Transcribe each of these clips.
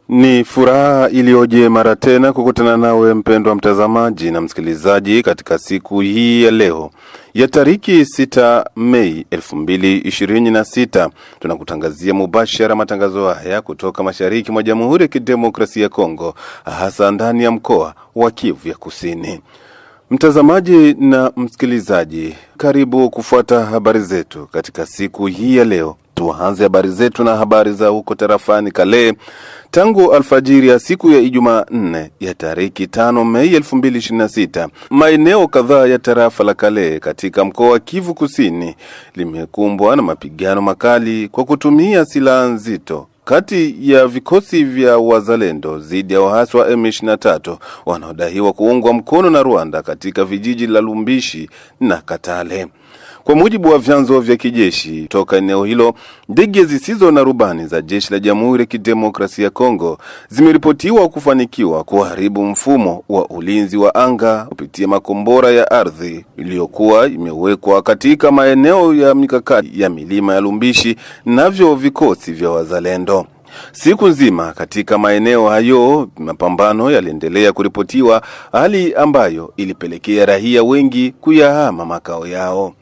Ni furaha iliyoje mara tena kukutana nawe mpendwa mtazamaji na msikilizaji katika siku hii ya leo ya tariki 6 Mei 2026. Tunakutangazia mubashara matangazo haya kutoka mashariki mwa Jamhuri ya Kidemokrasia ya Kongo, hasa ndani ya mkoa wa Kivu ya Kusini. Mtazamaji na msikilizaji, karibu kufuata habari zetu katika siku hii ya leo. Tuanze habari zetu na habari za huko tarafani Kale. Tangu alfajiri ya siku ya Ijumaa 4 ya tariki 5 Mei 2026, maeneo kadhaa ya tarafa la Kale katika mkoa wa Kivu Kusini limekumbwa na mapigano makali kwa kutumia silaha nzito kati ya vikosi vya wazalendo dhidi ya waasi wa M23 wanaodaiwa kuungwa mkono na Rwanda katika vijiji la Lumbishi na Katale. Kwa mujibu wa vyanzo vya kijeshi toka eneo hilo, ndege zisizo na rubani za jeshi la Jamhuri ya Kidemokrasia ya Kongo zimeripotiwa kufanikiwa kuharibu mfumo wa ulinzi wa anga kupitia makombora ya ardhi iliyokuwa imewekwa katika maeneo ya mikakati ya milima ya Lumbishi navyo vikosi vya wazalendo. Siku nzima katika maeneo hayo mapambano yaliendelea kuripotiwa, hali ambayo ilipelekea raia wengi kuyahama makao yao.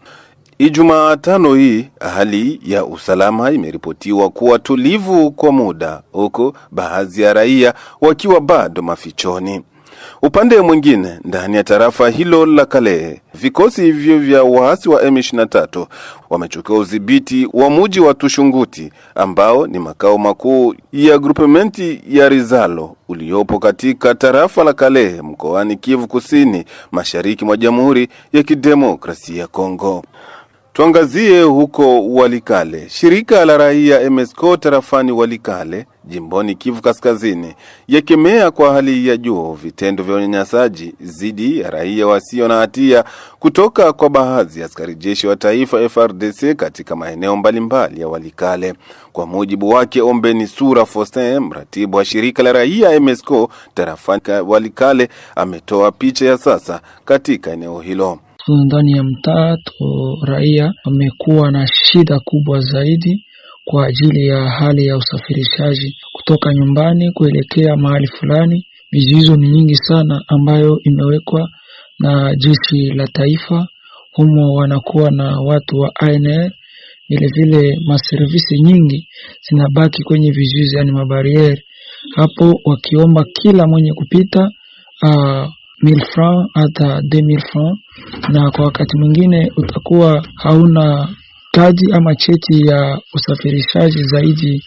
Ijumaa 5 hii hali ya usalama imeripotiwa kuwa tulivu kwa muda, huko baadhi ya raia wakiwa bado mafichoni. Upande mwingine, ndani ya tarafa hilo la Kale, vikosi hivyo vya waasi wa M23 wamechukua udhibiti wa mji wa Tushunguti ambao ni makao makuu ya grupementi ya Rizalo uliopo katika tarafa la Kale mkoani Kivu Kusini, mashariki mwa Jamhuri ya Kidemokrasia ya Kongo. Tuangazie huko Walikale. Shirika la raia MSCO tarafani Walikale, jimboni Kivu Kaskazini, yakemea kwa hali ya juu vitendo vya unyanyasaji dhidi ya raia wasio na hatia kutoka kwa baadhi ya askari jeshi wa taifa FARDC katika maeneo mbalimbali ya Walikale. Kwa mujibu wake Ombeni Sura Faustin, mratibu wa shirika la raia MSCO tarafani Walikale, ametoa picha ya sasa katika eneo hilo. Ndani ya mtaa raia wamekuwa na shida kubwa zaidi kwa ajili ya hali ya usafirishaji kutoka nyumbani kuelekea mahali fulani. Vizuizo ni nyingi sana ambayo imewekwa na jeshi la taifa. Humo wanakuwa na watu wa ANR, vile vile maservisi nyingi zinabaki kwenye vizuizo, yani mabarieri hapo, wakiomba kila mwenye kupita 1000 francs hata 2000 francs, na kwa wakati mwingine utakuwa hauna kadi ama cheti ya usafirishaji zaidi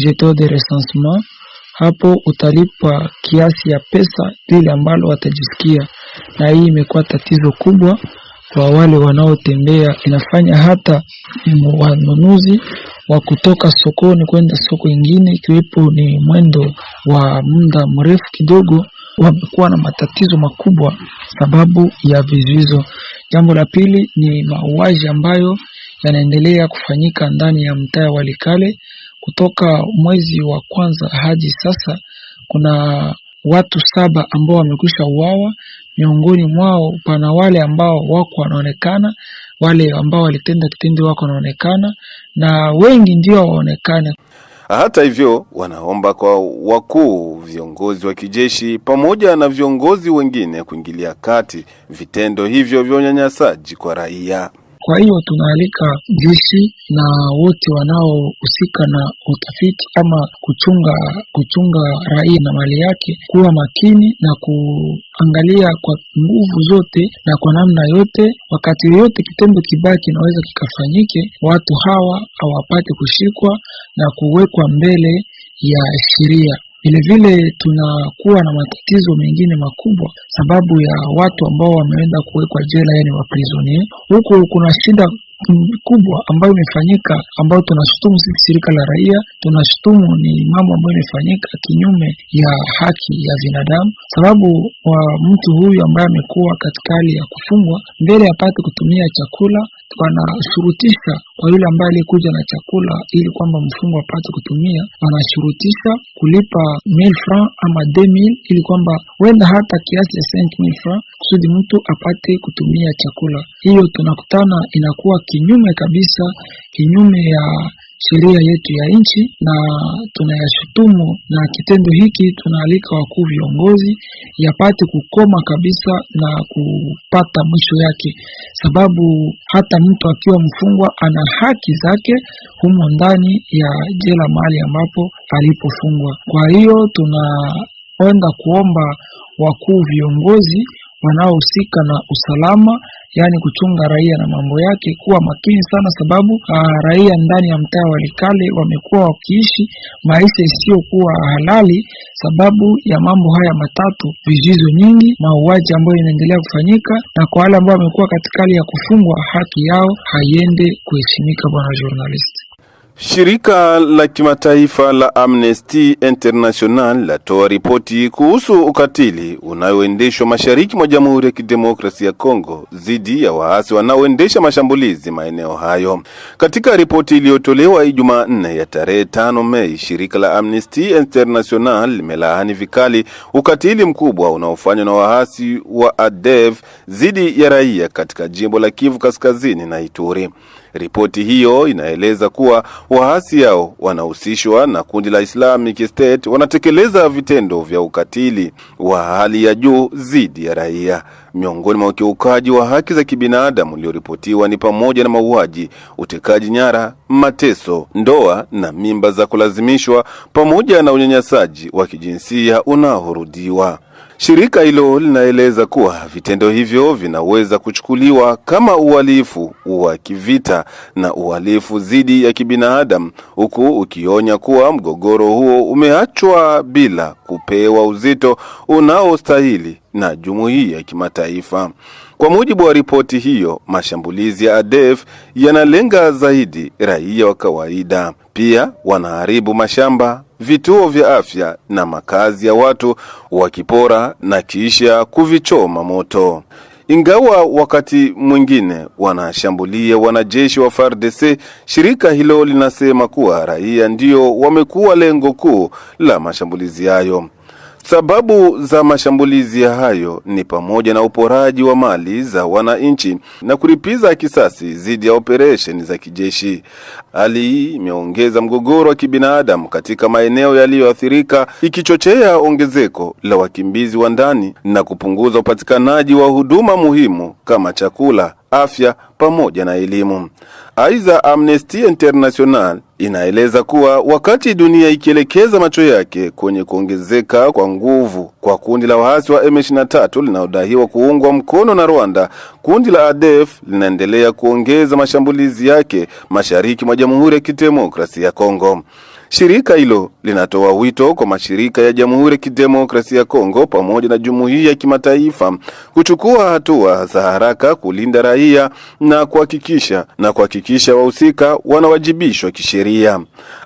jeton de recensement, hapo utalipa kiasi ya pesa ile ambalo watajisikia. Na hii imekuwa tatizo kubwa kwa wale wanaotembea, inafanya hata wanunuzi wa kutoka sokoni kwenda soko ingine, ikiwepo ni mwendo wa muda mrefu kidogo, wamekuwa na matatizo makubwa sababu ya vizuizo. Jambo la pili ni mauaji ambayo yanaendelea kufanyika ndani ya mtaa wa Walikale. Kutoka mwezi wa kwanza hadi sasa kuna watu 7 ambao wamekwisha uawa. Miongoni mwao pana wale ambao wako wanaonekana, wale ambao walitenda kitendo wako wanaonekana, na wengi ndio waonekane. Hata hivyo, wanaomba kwa wakuu viongozi wa kijeshi pamoja na viongozi wengine kuingilia kati vitendo hivyo vya unyanyasaji kwa raia. Kwa hiyo tunaalika jeshi na wote wanaohusika na utafiti ama kuchunga raia na mali yake kuwa makini na kuangalia kwa nguvu zote na kwa namna yote. Wakati yote kitendo kibaya kinaweza kikafanyike, watu hawa hawapate kushikwa na kuwekwa mbele ya sheria. Vile vile tunakuwa na matatizo mengine makubwa sababu ya watu ambao wameenda kuwekwa jela, yani waprisonier. Huko kuna shida kubwa ambayo imefanyika, ambayo tunashutumu sisi shirika la raia, tunashutumu ni mambo ambayo imefanyika kinyume ya haki ya binadamu, sababu wa mtu huyu ambaye amekuwa katika hali ya kufungwa, mbele apate kutumia chakula, wanashurutisha kwa yule ambaye alikuja na chakula ili kwamba mfungwa apate kutumia, wanashurutisha kulipa 1000 francs ama 2000 ili kwamba wenda hata kiasi ya 5000 francs kusudi mtu apate kutumia chakula. Hiyo tunakutana inakuwa kinyume kabisa, kinyume ya sheria yetu ya nchi na tunayashutumu, na kitendo hiki tunaalika wakuu viongozi yapate kukoma kabisa na kupata mwisho yake, sababu hata mtu akiwa mfungwa ana haki zake humo ndani ya jela mahali ambapo alipofungwa. Kwa hiyo tunaenda kuomba wakuu viongozi wanaohusika na usalama, yani kuchunga raia na mambo yake, kuwa makini sana, sababu raia ndani ya mtaa wa Walikale wamekuwa wakiishi maisha isiyokuwa halali sababu ya mambo haya matatu: vizuizo nyingi, mauaji ambayo inaendelea kufanyika, na kwa wale ambao wamekuwa katika hali ya kufungwa haki yao haiende kuheshimika. Bwana journalist, shirika la kimataifa la Amnesty International latoa ripoti kuhusu ukatili unaoendeshwa mashariki mwa Jamhuri ya Kidemokrasia ya Kongo dhidi ya waasi wanaoendesha mashambulizi maeneo hayo. Katika ripoti iliyotolewa Ijumaa 4 ya tarehe 5 Mei, shirika la Amnesty International limelaani vikali ukatili mkubwa unaofanywa na waasi wa ADF dhidi ya raia katika jimbo la Kivu Kaskazini na Ituri. Ripoti hiyo inaeleza kuwa waasi hao wanahusishwa na kundi la Islamic State, wanatekeleza vitendo vya ukatili wa hali ya juu dhidi ya raia. Miongoni mwa ukiukaji wa haki za kibinadamu ulioripotiwa ni pamoja na mauaji, utekaji nyara, mateso, ndoa na mimba za kulazimishwa, pamoja na unyanyasaji wa kijinsia unaorudiwa. Shirika hilo linaeleza kuwa vitendo hivyo vinaweza kuchukuliwa kama uhalifu wa kivita na uhalifu dhidi ya kibinadamu, huku ukionya kuwa mgogoro huo umeachwa bila kupewa uzito unaostahili na jumuiya ya kimataifa. Kwa mujibu wa ripoti hiyo, mashambulizi ya ADF yanalenga zaidi raia wa kawaida. Pia wanaharibu mashamba, vituo vya afya na makazi ya watu, wakipora na kisha kuvichoma moto. Ingawa wakati mwingine wanashambulia wanajeshi wa FARDC, shirika hilo linasema kuwa raia ndio wamekuwa lengo kuu la mashambulizi hayo. Sababu za mashambulizi hayo ni pamoja na uporaji wa mali za wananchi na kulipiza kisasi dhidi ya operesheni za kijeshi. Hali hii imeongeza mgogoro wa kibinadamu katika maeneo yaliyoathirika, ikichochea ongezeko la wakimbizi wa ndani na kupunguza upatikanaji wa huduma muhimu kama chakula, afya pamoja na elimu. Aidha, Amnesty International inaeleza kuwa wakati dunia ikielekeza macho yake kwenye kuongezeka kwa nguvu kwa kundi la waasi wa M23 linalodaiwa kuungwa mkono na Rwanda, kundi la ADF linaendelea kuongeza mashambulizi yake mashariki mwa Jamhuri ya Kidemokrasia ya Kongo. Shirika hilo linatoa wito kwa mashirika ya Jamhuri ya Kidemokrasia ya Kongo pamoja na jumuiya ya kimataifa kuchukua hatua za haraka kulinda raia na kuhakikisha wahusika wanawajibishwa kisheria.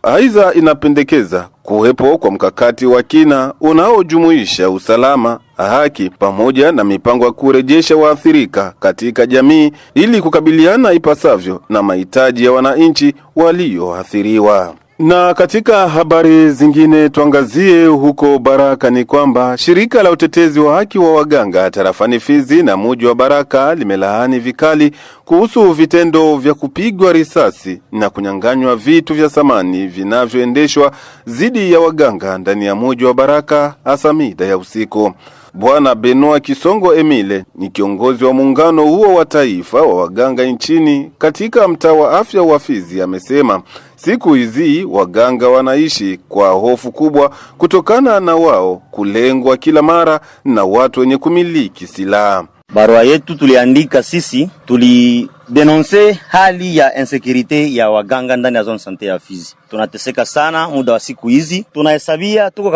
Aidha, inapendekeza kuwepo kwa mkakati wa kina unaojumuisha usalama, haki pamoja na mipango ya kurejesha waathirika katika jamii ili kukabiliana ipasavyo na mahitaji ya wananchi walioathiriwa. Na katika habari zingine tuangazie huko Baraka ni kwamba shirika la utetezi wa haki wa waganga tarafani Fizi na mji wa Baraka limelaani vikali kuhusu vitendo vya kupigwa risasi na kunyang'anywa vitu vya samani vinavyoendeshwa dhidi ya waganga ndani ya mji wa Baraka hasa mida ya usiku. Bwana Benoit Kisongo Emile ni kiongozi wa muungano huo wa taifa wa waganga nchini katika mtaa wa afya wa Fizi amesema siku hizi waganga wanaishi kwa hofu kubwa kutokana na wao kulengwa kila mara na watu wenye kumiliki silaha. Barua yetu tuliandika sisi, tulidenonse hali ya insecurity ya waganga ndani ya zone sante ya Fizi. Tunateseka sana muda wa siku hizi. Tunahesabia tuko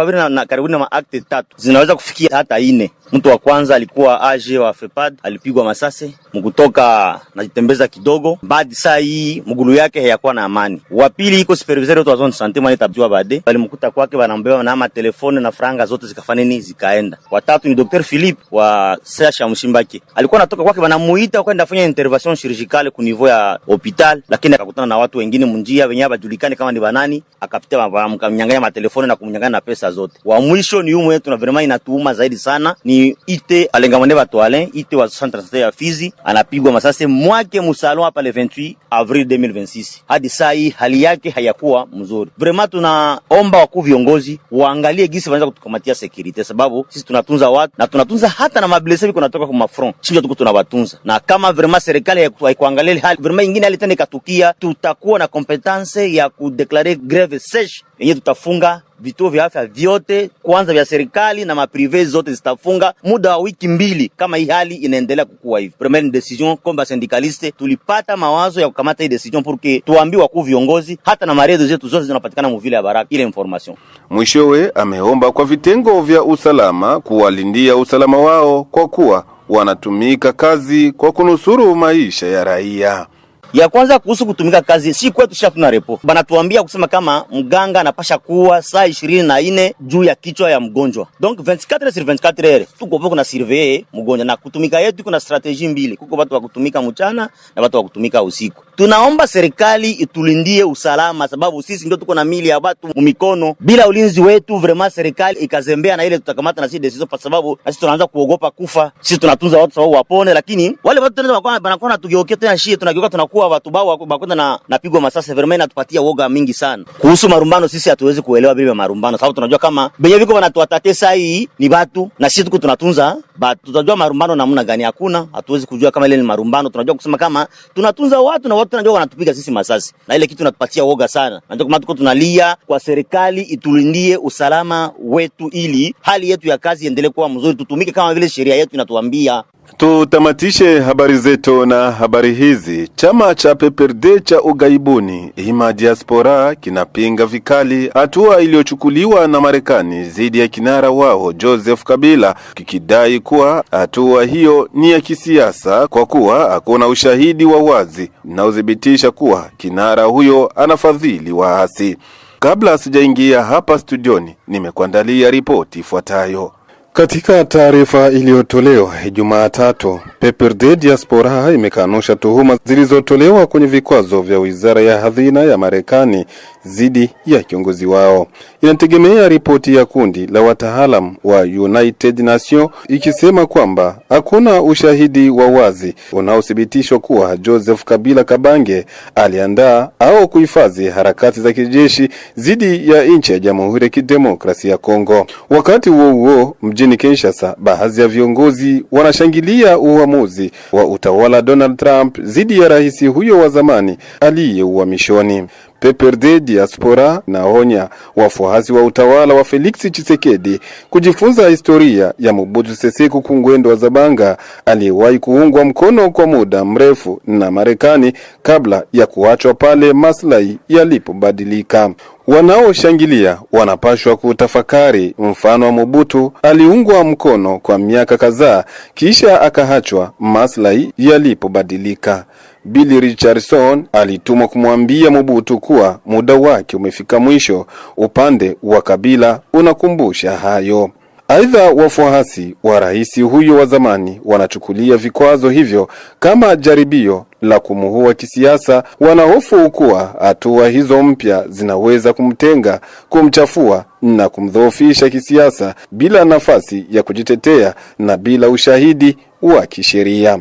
karibu na maakte 3. Zinaweza kufikia hata 4. Mtu wa kwanza alikuwa age wa FEPAD, alipigwa masase, mkutoka najitembeza kidogo. Baada saa hii mgulu yake hayakuwa na amani. Wa pili iko supervisor wa zone sante mwana tabjua bade. Walimkuta kwake wanambeba na ama telefone na franga zote zikafanya nini zikaenda. Wa tatu ni Dr. Philip wa Sasha Mshimbaki. Alikuwa anatoka kwake wanamuita kwenda kufanya intervention chirurgicale ku niveau ya hospital, lakini akakutana na watu wengine munjia wenye hawajulikani kama ni banani, akapita mkamnyang'anya matelefoni na kumnyang'anya na pesa zote. Wa mwisho ni yumo yetu na vraiment inatuuma zaidi sana, ni ite alengamande batu Alain ite wa centre santé ya Fizi, anapigwa masase mwake musalon hapa le 28 avril 2026. Hadi saa hii hali yake hayakuwa mzuri. Vraiment tunaomba wakuu viongozi waangalie gisi wanaweza kutukamatia security, sababu sisi tunatunza watu na tunatunza hata na mablesse biko natoka kwa front. Sisi tuko tunawatunza. Na kama vraiment serikali haikuangalia hali vraiment ingine hali tena ikatukia, tutakuwa na competence ya kudeclarer grève sèche yenye tutafunga vituo vya afya vyote kwanza vya serikali na maprivé zote zitafunga muda wa wiki 2 kama hii hali inaendelea kukua hivi. Première decision comme syndicaliste tulipata mawazo ya kukamata hii decision pour que tuambiwe wakuu viongozi hata na maredo zetu zote zinapatikana mvile ya Baraka ile information. Mwishowe ameomba kwa vitengo vya usalama kuwalindia usalama wao kwa kuwa wanatumika kazi kwa kunusuru maisha ya raia. Ya kwanza kuhusu kutumika kazi, si kwetu shafuna repo. Banatuambia kusema kama mganga anapasha kuwa saa 24 juu ya kichwa ya mgonjwa. Donc 24 sur 24 heures tuko poko na surveiller mgonjwa, na kutumika yetu kuna strategy mbili. Kuko watu wa kutumika mchana na watu wa kutumika usiku. Tunaomba serikali itulindie usalama, sababu sisi ndio tuko na mili ya watu mumikono. Bila ulinzi wetu vraiment serikali ikazembea na ile tutakamata na sisi decision, kwa sababu sisi tunaanza kuogopa kufa. Sisi tunatunza watu sababu wapone, lakini wale watu tena wanakuwa na tugeukia tena shie, tunageuka tunakuwa watu bao bakwenda na pigwa masasa. Vraiment natupatia woga mingi sana. Kuhusu marumbano, sisi hatuwezi kuelewa bila marumbano, sababu tunajua kama benye biko wanatuatate saa hii ni watu na sisi tuko tunatunza but tutajua marumbano namna gani. Hakuna, hatuwezi kujua kama ile ni marumbano. Tunajua kusema kama tunatunza watu na watu tunajua wanatupiga sisi masasi, na ile kitu natupatia woga sana. Najua kama tuko tunalia kwa serikali itulindie usalama wetu ili hali yetu ya kazi iendelee kuwa mzuri, tutumike kama vile sheria yetu inatuambia. Tutamatishe habari zetu na habari hizi. Chama cha PPRD cha ugaibuni Hima Diaspora kinapinga vikali hatua iliyochukuliwa na Marekani dhidi ya kinara wao Joseph Kabila, kikidai kuwa hatua hiyo ni ya kisiasa kwa kuwa hakuna ushahidi wa wazi unaothibitisha kuwa kinara huyo anafadhili waasi. Kabla sijaingia hapa studioni, nimekuandalia ripoti ifuatayo. Katika taarifa iliyotolewa Jumatatu, PPRD Diaspora imekanusha tuhuma zilizotolewa kwenye vikwazo vya Wizara ya Hazina ya Marekani dhidi ya kiongozi wao. Inategemea ripoti ya kundi la wataalamu wa United Nations ikisema kwamba hakuna ushahidi wa wazi unaothibitishwa kuwa Joseph Kabila Kabange aliandaa au kuhifadhi harakati za kijeshi dhidi ya nchi ya Jamhuri ya Kidemokrasia ya Kongo. Wakati huo mjini Kinshasa, baadhi ya viongozi wanashangilia uamuzi wa utawala Donald Trump dhidi ya rais huyo wa zamani aliye uhamishoni. PPRD Diaspora naonya wafuasi wa utawala wa Felix Tshisekedi kujifunza historia ya Mobutu Sese Seko Ngwendo wa Zabanga aliyewahi kuungwa mkono kwa muda mrefu na Marekani kabla ya kuachwa pale maslahi yalipobadilika. Wanaoshangilia wanapashwa kutafakari mfano wa Mobutu aliungwa mkono kwa miaka kadhaa kisha akaachwa maslahi yalipobadilika. Billy Richardson alitumwa kumwambia Mobutu kuwa muda wake umefika mwisho. Upande wa Kabila unakumbusha hayo. Aidha, wafuasi wa rais huyo wa zamani wanachukulia vikwazo hivyo kama jaribio la kumuua kisiasa. Wanahofu kuwa hatua hizo mpya zinaweza kumtenga, kumchafua na kumdhoofisha kisiasa bila nafasi ya kujitetea na bila ushahidi wa kisheria.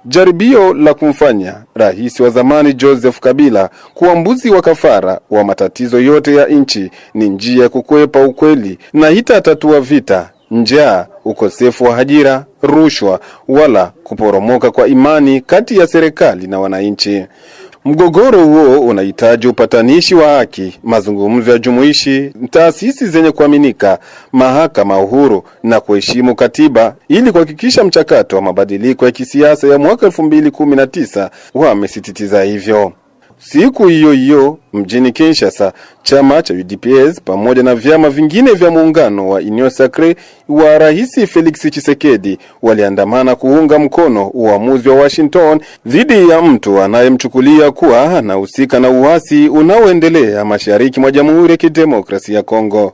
Jaribio la kumfanya rais wa zamani Joseph Kabila kuwa mbuzi wa kafara wa matatizo yote ya nchi ni njia ya kukwepa ukweli na hitatatua vita, njaa, ukosefu wa ajira, rushwa wala kuporomoka kwa imani kati ya serikali na wananchi. Mgogoro huo unahitaji upatanishi wa haki, mazungumzo ya jumuishi, taasisi zenye kuaminika, mahakama uhuru na kuheshimu katiba ili kuhakikisha mchakato wa mabadiliko ya kisiasa ya mwaka 2019, wamesisitiza hivyo. Siku hiyo hiyo mjini Kinshasa, chama cha UDPS pamoja na vyama vingine vya muungano wa Union Sacrée wa Rais Felix Tshisekedi waliandamana kuunga mkono uamuzi wa Washington dhidi ya mtu anayemchukulia kuwa anahusika na uasi unaoendelea mashariki mwa Jamhuri ya Kidemokrasia ya Kongo.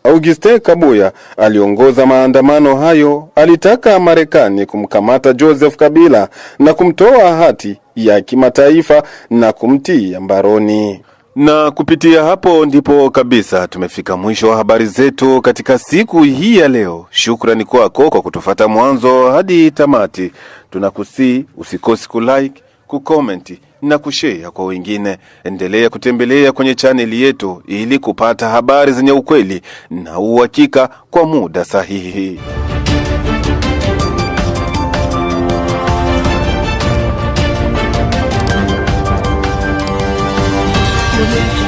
Augustin Kabuya aliongoza maandamano hayo. Alitaka Marekani kumkamata Joseph Kabila na kumtoa hati ya kimataifa na kumtia mbaroni. Na kupitia hapo ndipo kabisa tumefika mwisho wa habari zetu katika siku hii ya leo. Shukrani kwako kwa kutufuata mwanzo hadi tamati. Tunakusii usikose kulike, kucomment na kushare kwa wengine. Endelea kutembelea kwenye chaneli yetu ili kupata habari zenye ukweli na uhakika kwa muda sahihi. Thank you.